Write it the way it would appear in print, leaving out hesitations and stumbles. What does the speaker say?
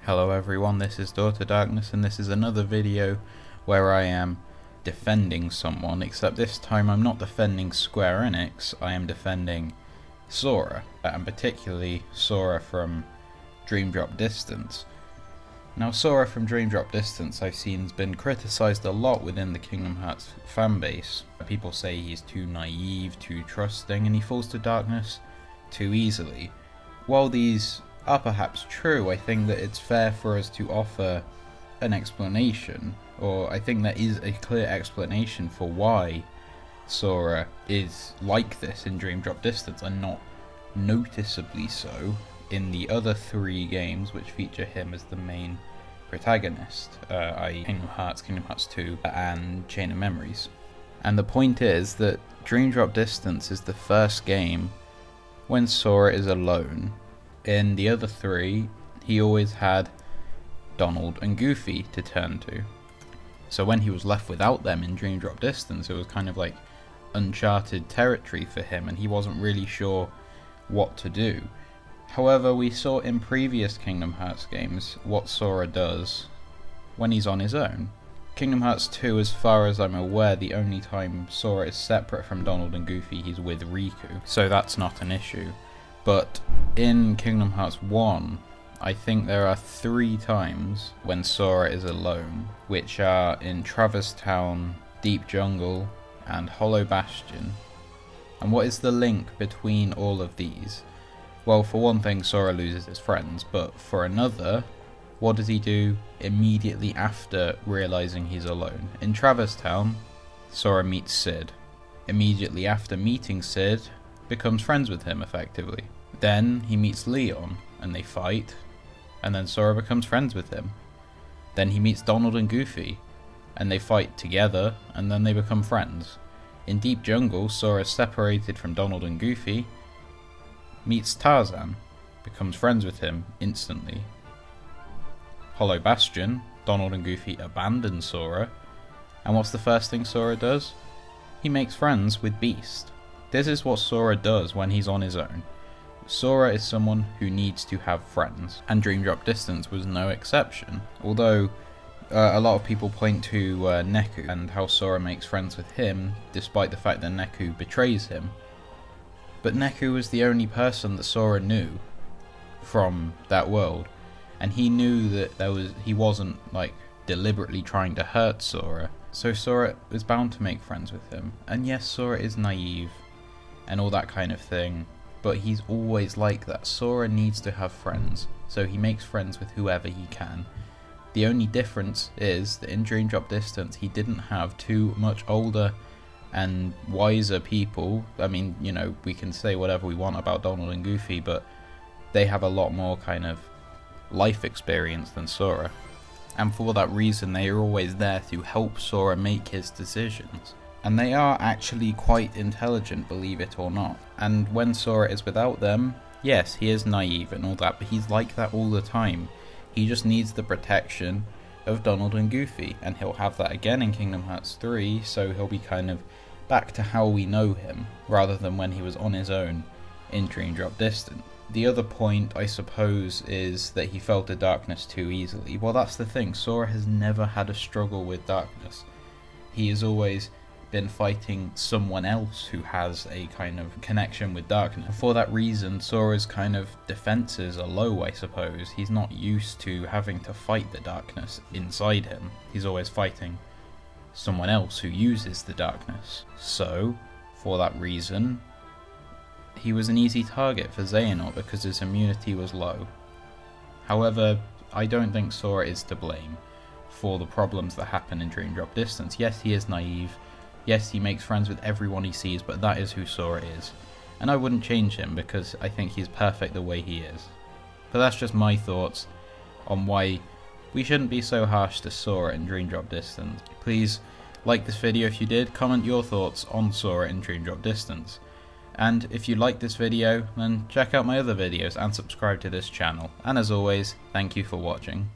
Hello everyone, this is Daughter Darkness and this is another video where I am defending someone, except this time I'm not defending Square Enix, I am defending Sora, and particularly Sora from Dream Drop Distance. Now Sora from Dream Drop Distance I've seen has been criticised a lot within the Kingdom Hearts fanbase. People say he's too naive, too trusting, and he falls to darkness too easily. While these are perhaps true, I think that it's fair for us to offer an explanation, or I think there is a clear explanation for why Sora is like this in Dream Drop Distance and not noticeably so in the other three games which feature him as the main protagonist, i.e. Kingdom Hearts 2 and Chain of Memories. And the point is that Dream Drop Distance is the first game when Sora is alone. In the other three, he always had Donald and Goofy to turn to. So when he was left without them in Dream Drop Distance, it was kind of like uncharted territory for him, and he wasn't really sure what to do. However, we saw in previous Kingdom Hearts games what Sora does when he's on his own. Kingdom Hearts 2, as far as I'm aware, the only time Sora is separate from Donald and Goofy, he's with Riku, so that's not an issue. But in Kingdom Hearts 1, I think there are 3 times when Sora is alone, which are in Traverse Town, Deep Jungle, and Hollow Bastion. And what is the link between all of these? Well, for one thing, Sora loses his friends, but for another, what does he do immediately after realizing he's alone? In Traverse Town, Sora meets Sid. Immediately after meeting Sid, becomes friends with him effectively. Then he meets Leon and they fight, and then Sora becomes friends with him. Then he meets Donald and Goofy and they fight together, and then they become friends. In Deep Jungle, Sora is separated from Donald and Goofy, meets Tarzan, becomes friends with him instantly. Hollow Bastion, Donald and Goofy abandon Sora, and what's the first thing Sora does? He makes friends with Beast. This is what Sora does when he's on his own. Sora is someone who needs to have friends, and Dream Drop Distance was no exception. Although a lot of people point to Neku and how Sora makes friends with him, despite the fact that Neku betrays him. But Neku was the only person that Sora knew from that world, and he knew that he wasn't like deliberately trying to hurt Sora, so Sora was bound to make friends with him. And yes, Sora is naive and all that kind of thing, but he's always like that. Sora needs to have friends, so he makes friends with whoever he can. The only difference is that in Dream Drop Distance he didn't have too much older and wiser people. I mean, you know, we can say whatever we want about Donald and Goofy, but they have a lot more kind of life experience than Sora. And for that reason they are always there to help Sora make his decisions. And they are actually quite intelligent, believe it or not. And when Sora is without them, yes, he is naive and all that, but he's like that all the time. He just needs the protection of Donald and Goofy, and he'll have that again in Kingdom Hearts 3, so he'll be kind of back to how we know him, rather than when he was on his own in Dream Drop Distance. The other point, I suppose, is that he fell to darkness too easily. Well, that's the thing, Sora has never had a struggle with darkness. He has always been fighting someone else who has a kind of connection with darkness. For that reason, Sora's kind of defenses are low, I suppose. He's not used to having to fight the darkness inside him. He's always fighting someone else who uses the darkness. So, for that reason, he was an easy target for Xehanort because his immunity was low. However, I don't think Sora is to blame for the problems that happen in Dream Drop Distance. Yes, he is naive. Yes, he makes friends with everyone he sees, but that is who Sora is. And I wouldn't change him because I think he's perfect the way he is. But that's just my thoughts on why we shouldn't be so harsh to Sora in Dream Drop Distance. Please like this video if you did, comment your thoughts on Sora in Dream Drop Distance. And if you liked this video, then check out my other videos and subscribe to this channel. And as always, thank you for watching.